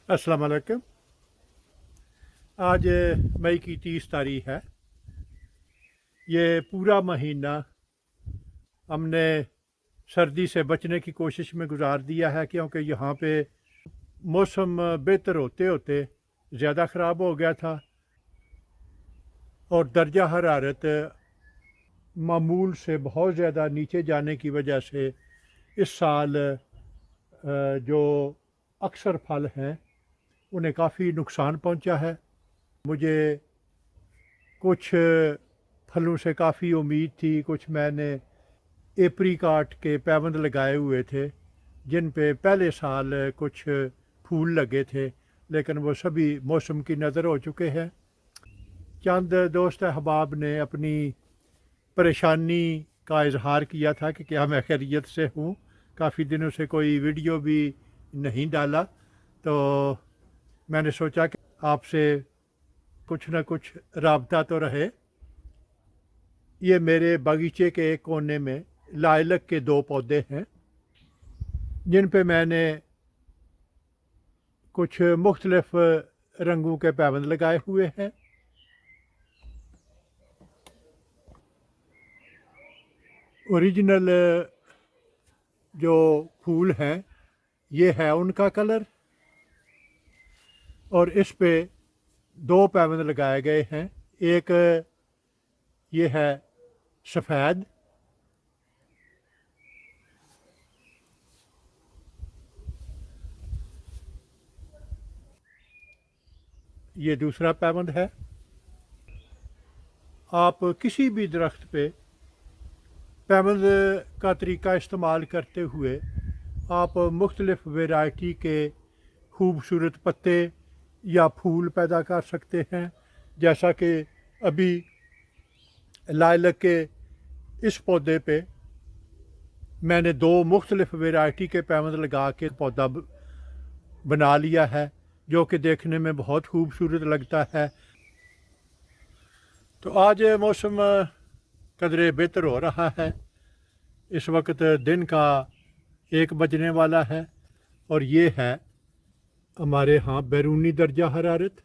अस्सलाम वालेकुम। आज मई की 30 तारीख है। ये पूरा महीना हमने सर्दी से बचने की कोशिश में गुजार दिया है, क्योंकि यहाँ पे मौसम बेहतर होते होते ज़्यादा ख़राब हो गया था और दर्जा हरारत मामूल से बहुत ज़्यादा नीचे जाने की वजह से इस साल जो अक्सर फल हैं उन्हें काफ़ी नुकसान पहुँचा है। मुझे कुछ फलों से काफ़ी उम्मीद थी। कुछ मैंने एप्रिकॉट के पैबंद लगाए हुए थे जिन पे पहले साल कुछ फूल लगे थे, लेकिन वो सभी मौसम की नज़र हो चुके हैं। चंद दोस्त अहबाब ने अपनी परेशानी का इजहार किया था कि क्या मैं खैरियत से हूँ। काफ़ी दिनों से कोई वीडियो भी नहीं डाला, तो मैंने सोचा कि आपसे कुछ ना कुछ राबता तो रहे। ये मेरे बगीचे के एक कोने में लाइलक के 2 पौधे हैं जिन पे मैंने कुछ मुख्तलिफ रंगों के पैबंद लगाए हुए हैं। ओरिजिनल जो फूल हैं ये है उनका कलर, और इस पे 2 पैबंद लगाए गए हैं। एक ये है सफ़ेद, ये दूसरा पैबंद है। आप किसी भी दरख्त पे पैबंद का तरीका इस्तेमाल करते हुए आप मुख्तलिफ वैरायटी के खूबसूरत पत्ते या फूल पैदा कर सकते हैं। जैसा कि अभी लाइलक के इस पौधे पे मैंने 2 मुख्तलिफ वैरायटी के पैबंद लगा के पौधा बना लिया है, जो कि देखने में बहुत खूबसूरत लगता है। तो आज मौसम कदरे बेहतर हो रहा है। इस वक्त दिन का 1 बजने वाला है और ये है हमारे यहाँ बैरूनी दर्जा हरारत।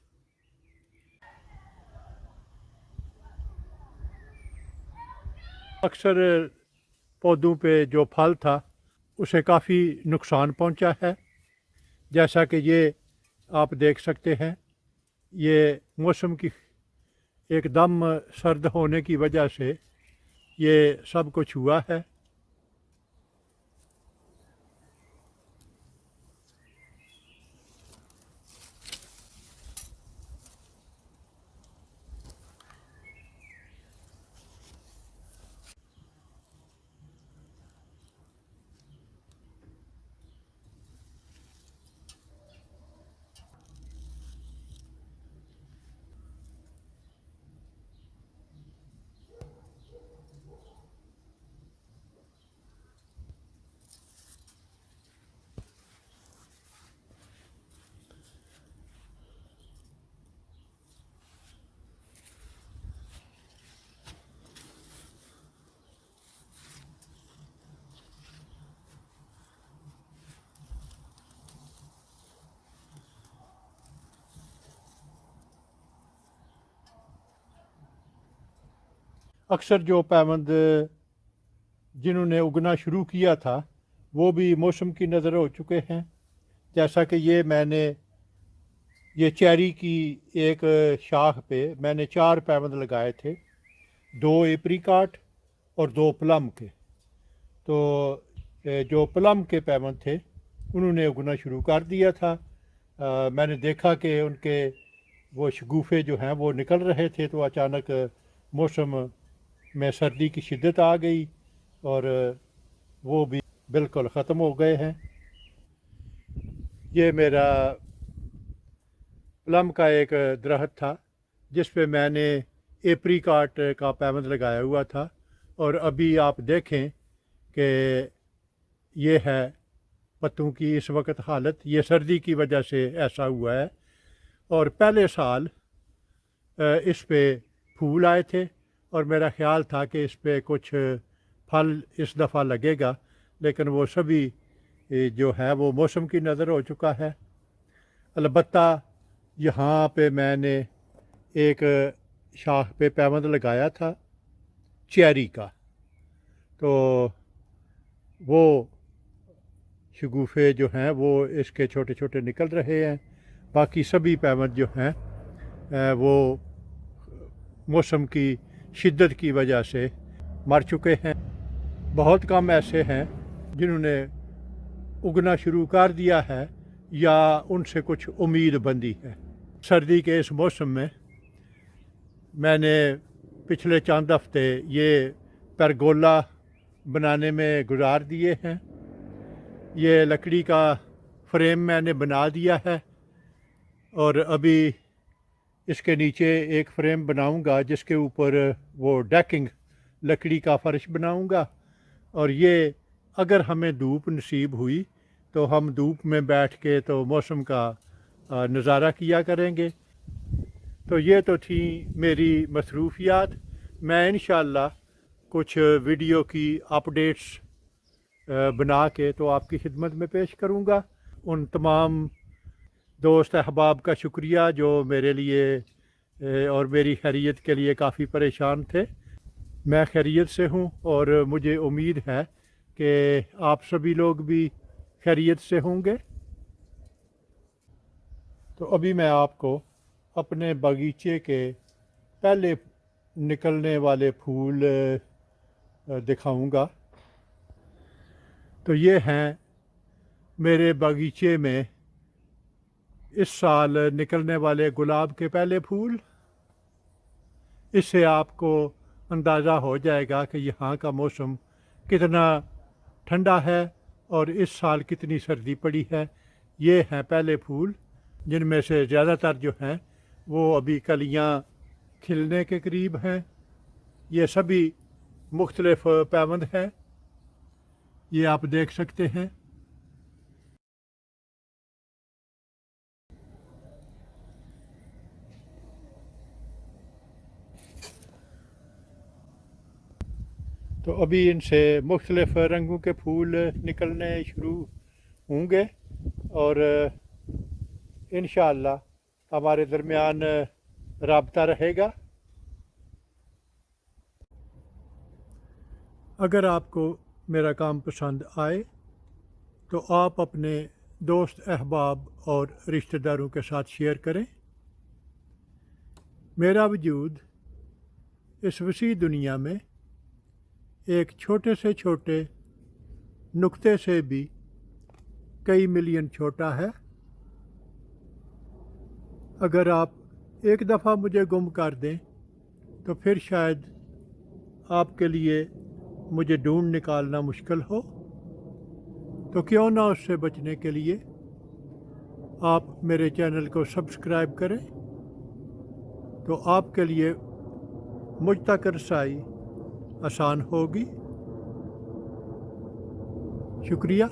अक्सर पौधों पे जो फल था उसे काफ़ी नुकसान पहुंचा है। जैसा कि ये आप देख सकते हैं, ये मौसम की एकदम सर्द होने की वजह से ये सब कुछ हुआ है। अक्सर जो पैबंद जिन्होंने उगना शुरू किया था वो भी मौसम की नज़र हो चुके हैं। जैसा कि ये चेरी की एक शाख पे मैंने 4 पैबंद लगाए थे, 2 एप्रिकॉट और 2 प्लम के। तो जो प्लम के पैबंद थे उन्होंने उगना शुरू कर दिया था। मैंने देखा कि उनके वो शगुफ़े जो हैं वो निकल रहे थे, तो अचानक मौसम में सर्दी की शिद्दत आ गई और वो भी बिल्कुल ख़त्म हो गए हैं। ये मेरा प्लम का एक दरख्त था जिस पे मैंने एप्रिकॉट का पैबंद लगाया हुआ था, और अभी आप देखें कि ये है पत्तों की इस वक्त हालत। ये सर्दी की वजह से ऐसा हुआ है। और पहले साल इस पे फूल आए थे और मेरा ख्याल था कि इस पे कुछ फल इस दफ़ा लगेगा, लेकिन वो सभी जो है वो मौसम की नज़र हो चुका है। البتہ یہاں پہ میں نے ایک شاخ پہ پیوند لگایا تھا چیری کا، تو وہ شگوفے جو ہیں وہ اس کے چھوٹے چھوٹے نکل رہے ہیں، باقی سبھی پیوند جو ہیں وہ موسم کی شدت کی وجہ سے مر چکے ہیں۔ بہت کم ایسے ہیں جنہوں نے اگنا شروع کر دیا ہے یا ان سے کچھ امید بندی ہے۔ سردی کے اس موسم میں میں نے پچھلے چند ہفتے یہ پرگولا بنانے میں گزار دیے ہیں۔ یہ لکڑی کا فریم میں نے بنا دیا ہے اور ابھی اس کے نیچے ایک فریم بناؤں گا جس کے اوپر وہ ڈیکنگ لکڑی کا فرش بناؤں گا، اور یہ اگر ہمیں دھوپ نصیب ہوئی تو ہم دھوپ میں بیٹھ کے تو موسم کا نظارہ کیا کریں گے۔ تو یہ تو تھی میری مصروفیات۔ میں انشاءاللہ کچھ ویڈیو کی اپڈیٹس بنا کے تو آپ کی خدمت میں پیش کروں گا۔ ان تمام دوست احباب کا شکریہ جو میرے لیے اور میری خیریت کے لیے کافی پریشان تھے۔ میں خیریت سے ہوں اور مجھے امید ہے کہ آپ سبھی لوگ بھی خیریت سے ہوں گے۔ تو ابھی میں آپ کو اپنے باغیچے کے پہلے نکلنے والے پھول دکھاؤں گا۔ تو یہ ہیں میرے باغیچے میں اس سال نکلنے والے گلاب کے پہلے پھول۔ اس سے آپ کو اندازہ ہو جائے گا کہ یہاں کا موسم کتنا ٹھنڈا ہے اور اس سال کتنی سردی پڑی ہے۔ یہ ہیں پہلے پھول، جن میں سے زیادہ تر جو ہیں وہ ابھی کلیاں کھلنے کے قریب ہیں۔ یہ سبھی مختلف پیوند ہیں، یہ آپ دیکھ سکتے ہیں۔ تو ابھی ان سے مختلف رنگوں کے پھول نکلنے شروع ہوں گے اور انشاءاللہ ہمارے درمیان رابطہ رہے گا۔ اگر آپ کو میرا کام پسند آئے تو آپ اپنے دوست احباب اور رشتہ داروں کے ساتھ شیئر کریں۔ میرا وجود اس وسیع دنیا میں ایک چھوٹے سے چھوٹے نقطے سے بھی کئی ملین چھوٹا ہے۔ اگر آپ ایک دفعہ مجھے گم کر دیں تو پھر شاید آپ کے لیے مجھے ڈھونڈ نکالنا مشکل ہو، تو کیوں نہ اس سے بچنے کے لیے آپ میرے چینل کو سبسکرائب کریں، تو آپ کے لیے مجھ تک رسائی آسان ہوگی۔ شکریہ۔